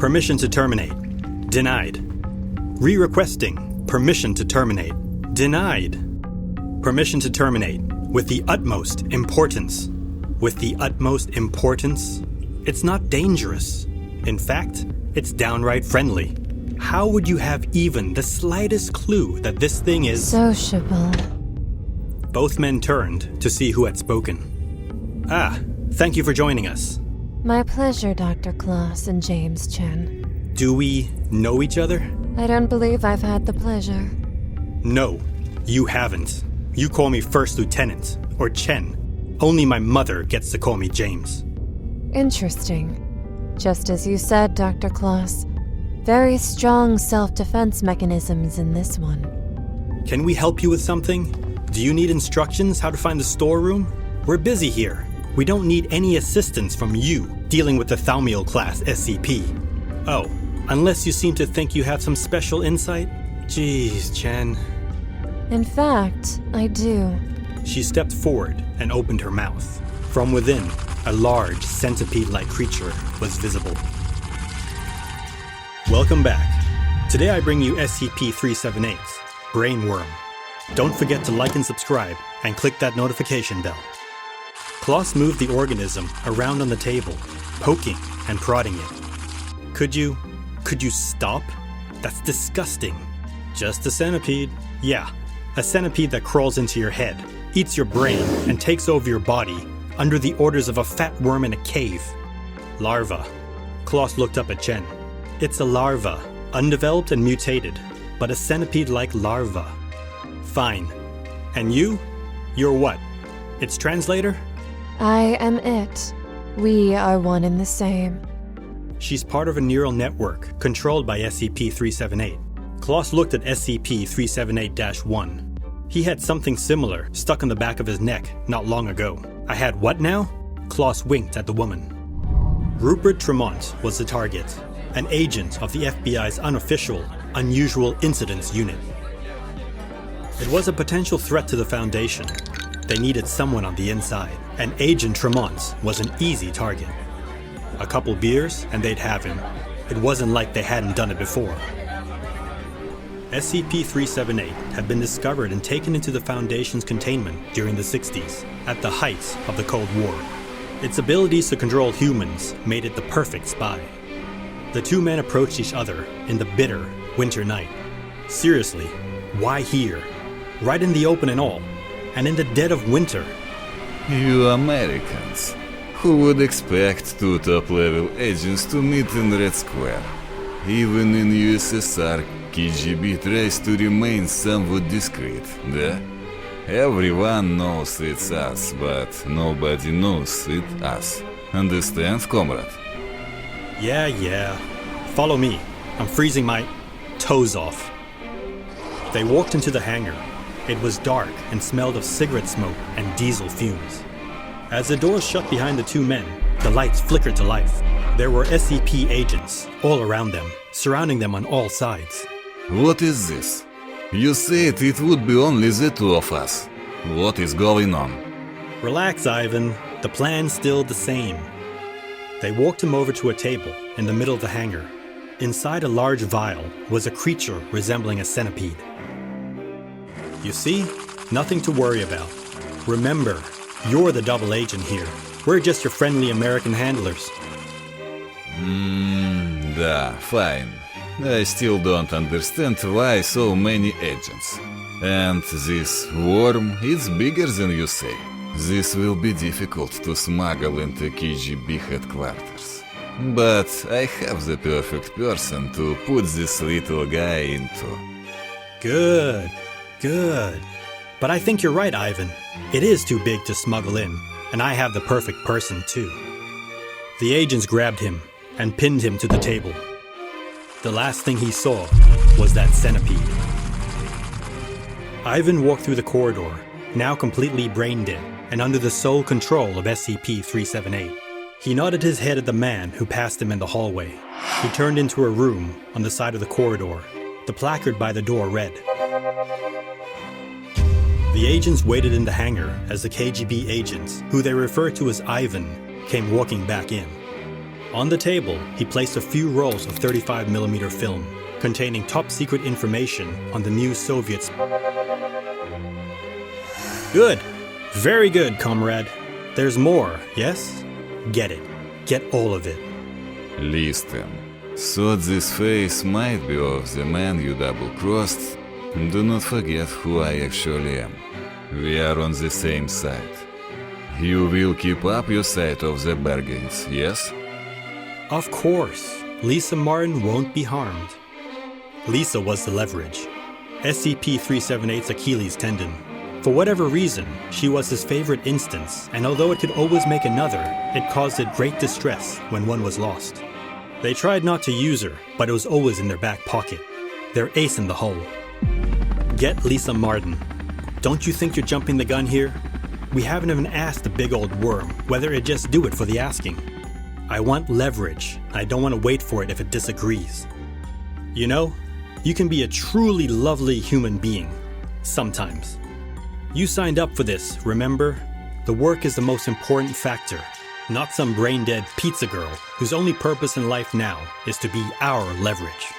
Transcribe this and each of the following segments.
Permission to terminate. Denied. Re-requesting. Permission to terminate. Denied. Permission to terminate. With the utmost importance. With the utmost importance? It's not dangerous. In fact, it's downright friendly. How would you have even the slightest clue that this thing is sociable? Both men turned to see who had spoken. Ah, thank you for joining us. My pleasure, Dr. Kloss and James Chen. Do we know each other? I don't believe I've had the pleasure. No, you haven't. You call me First Lieutenant, or Chen. Only my mother gets to call me James. Interesting. Just as you said, Dr. Kloss. Very strong self-defense mechanisms in this one. Can we help you with something? Do you need instructions how to find the storeroom? We're busy here. We don't need any assistance from you dealing with the Thaumiel class SCP. Oh, unless you seem to think you have some special insight? Jeez, Chen. In fact, I do. She stepped forward and opened her mouth. From within, a large centipede-like creature was visible. Welcome back. Today I bring you SCP-378, Brainworm. Don't forget to like and subscribe, and click that notification bell. Kloss moved the organism around on the table, poking and prodding it. Could you stop? That's disgusting. Just a centipede. Yeah, a centipede that crawls into your head, eats your brain, and takes over your body under the orders of a fat worm in a cave. Larva. Kloss looked up at Chen. It's a larva, undeveloped and mutated, but a centipede-like larva. Fine. And you? You're what? Its translator? I am it. We are one and the same. She's part of a neural network controlled by SCP-378. Kloss looked at SCP-378-1. He had something similar stuck on the back of his neck not long ago. I had what now? Kloss winked at the woman. Rupert Tremont was the target, an agent of the FBI's unofficial Unusual Incidents Unit. It was a potential threat to the Foundation. They needed someone on the inside, and Agent Tremont was an easy target. A couple beers and they'd have him. It wasn't like they hadn't done it before. SCP-378 had been discovered and taken into the Foundation's containment during the 60s, at the height of the Cold War. Its abilities to control humans made it the perfect spy. The two men approached each other in the bitter winter night. Seriously, why here? Right in the open and all, and in the dead of winter. You Americans. Who would expect two top-level agents to meet in Red Square? Even in USSR, KGB tries to remain somewhat discreet, да? Everyone knows it's us, but nobody knows it's us. Understand, comrade? Yeah. Follow me. I'm freezing my toes off. They walked into the hangar. It was dark and smelled of cigarette smoke and diesel fumes. As the doors shut behind the two men, the lights flickered to life. There were SCP agents all around them, surrounding them on all sides. What is this? You said it would be only the two of us. What is going on? Relax, Ivan. The plan's still the same. They walked him over to a table in the middle of the hangar. Inside a large vial was a creature resembling a centipede. You see? Nothing to worry about. Remember, you're the double agent here. We're just your friendly American handlers. Da, fine. I still don't understand why so many agents. And this worm is bigger than you say. This will be difficult to smuggle into KGB headquarters. But I have the perfect person to put this little guy into. Good. But I think you're right, Ivan. It is too big to smuggle in, and I have the perfect person too. The agents grabbed him and pinned him to the table. The last thing he saw was that centipede. Ivan walked through the corridor, now completely brain dead and under the sole control of SCP-378. He nodded his head at the man who passed him in the hallway. He turned into a room on the side of the corridor. The placard by the door read. The agents waited in the hangar as the KGB agents, who they referred to as Ivan, came walking back in. On the table, he placed a few rolls of 35mm film containing top-secret information on the new Soviets. Good. Very good, comrade. There's more, yes? Get it. Get all of it. Listen, so this face might be of the man you double-crossed. Do not forget who I actually am. We are on the same side. You will keep up your side of the bargains, yes? Of course. Lisa Martin won't be harmed. Lisa was the leverage. SCP-378's Achilles tendon. For whatever reason, she was his favorite instance, and although it could always make another, it caused it great distress when one was lost. They tried not to use her, but it was always in their back pocket. Their ace in the hole. Get Lisa Martin. Don't you think you're jumping the gun here? We haven't even asked the big old worm whether it'd just do it for the asking. I want leverage. I don't want to wait for it if it disagrees. You know, you can be a truly lovely human being. Sometimes. You signed up for this, remember? The work is the most important factor, not some brain-dead pizza girl whose only purpose in life now is to be our leverage.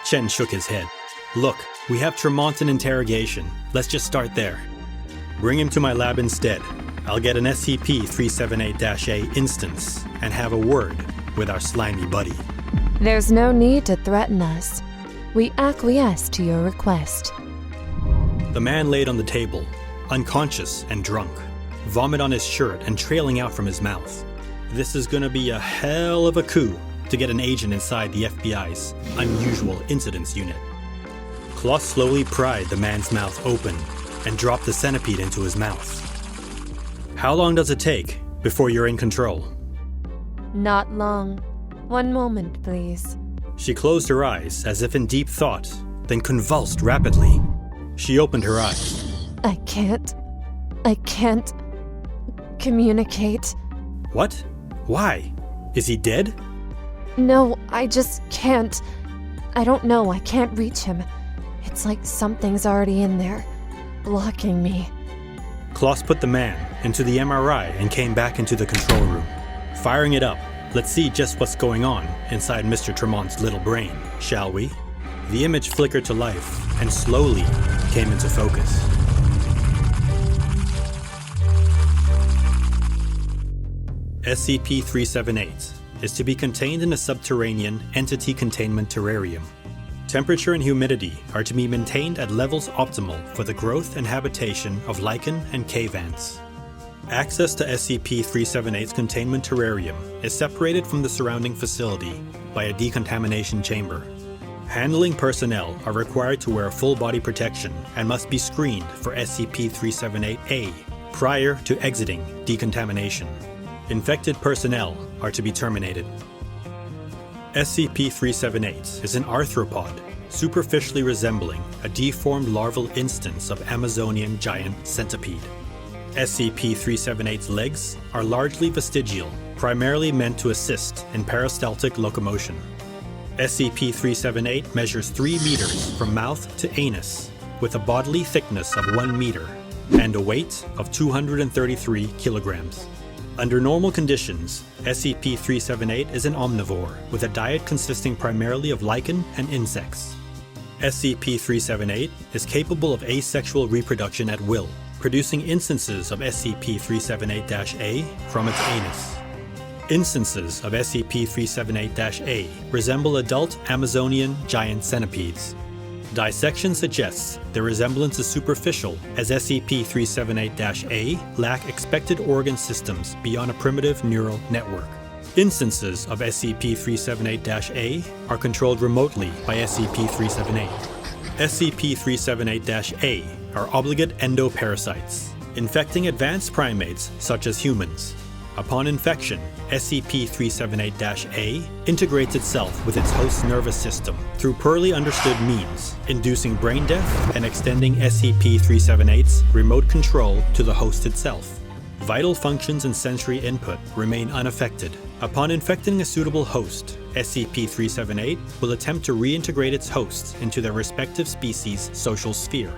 Chen shook his head. Look, we have Tremont in interrogation. Let's just start there. Bring him to my lab instead. I'll get an SCP-378-A instance and have a word with our slimy buddy. There's no need to threaten us. We acquiesce to your request. The man laid on the table, unconscious and drunk, vomit on his shirt and trailing out from his mouth. This is gonna be a hell of a coup to get an agent inside the FBI's Unusual Incidents Unit. Kloss slowly pried the man's mouth open and dropped the centipede into his mouth. How long does it take before you're in control? Not long. One moment, please. She closed her eyes as if in deep thought, then convulsed rapidly. She opened her eyes. I can't communicate. What? Why? Is he dead? No, I just can't. I don't know, I can't reach him. It's like something's already in there, blocking me. Kloss put the man into the MRI and came back into the control room. Firing it up, let's see just what's going on inside Mr. Tremont's little brain, shall we? The image flickered to life and slowly came into focus. SCP-378 is to be contained in a subterranean entity containment terrarium. Temperature and humidity are to be maintained at levels optimal for the growth and habitation of lichen and cave ants. Access to SCP-378's containment terrarium is separated from the surrounding facility by a decontamination chamber. Handling personnel are required to wear full body protection and must be screened for SCP-378-A prior to exiting decontamination. Infected personnel are to be terminated. SCP-378 is an arthropod, superficially resembling a deformed larval instance of Amazonian giant centipede. SCP-378's legs are largely vestigial, primarily meant to assist in peristaltic locomotion. SCP-378 measures 3 meters from mouth to anus, with a bodily thickness of 1 meter and a weight of 233 kilograms. Under normal conditions, SCP-378 is an omnivore with a diet consisting primarily of lichen and insects. SCP-378 is capable of asexual reproduction at will, producing instances of SCP-378-A from its anus. Instances of SCP-378-A resemble adult Amazonian giant centipedes. Dissection suggests their resemblance is superficial, as SCP-378-A lack expected organ systems beyond a primitive neural network. Instances of SCP-378-A are controlled remotely by SCP-378. SCP-378-A are obligate endoparasites, infecting advanced primates such as humans. Upon infection, SCP-378-A integrates itself with its host's nervous system through poorly understood means, inducing brain death and extending SCP-378's remote control to the host itself. Vital functions and sensory input remain unaffected. Upon infecting a suitable host, SCP-378 will attempt to reintegrate its hosts into their respective species' social sphere.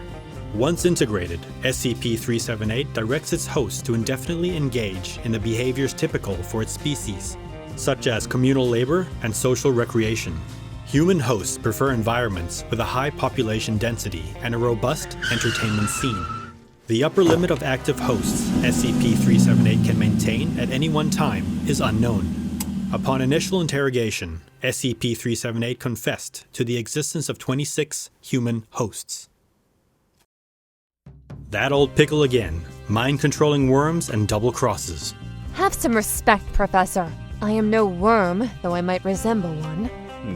Once integrated, SCP-378 directs its host to indefinitely engage in the behaviors typical for its species. such as communal labor and social recreation. Human hosts prefer environments with a high population density and a robust entertainment scene. The upper limit of active hosts SCP-378 can maintain at any one time is unknown. Upon initial interrogation, SCP-378 confessed to the existence of 26 human hosts. That old pickle again, mind-controlling worms and double crosses. Have some respect, Professor. I am no worm, though I might resemble one.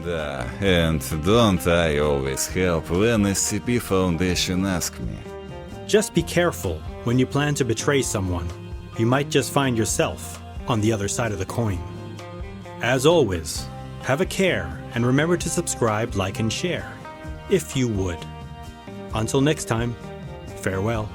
Да, and don't I always help when SCP Foundation asks me? Just be careful when you plan to betray someone. You might just find yourself on the other side of the coin. As always, have a care and remember to subscribe, like, and share, if you would. Until next time, farewell.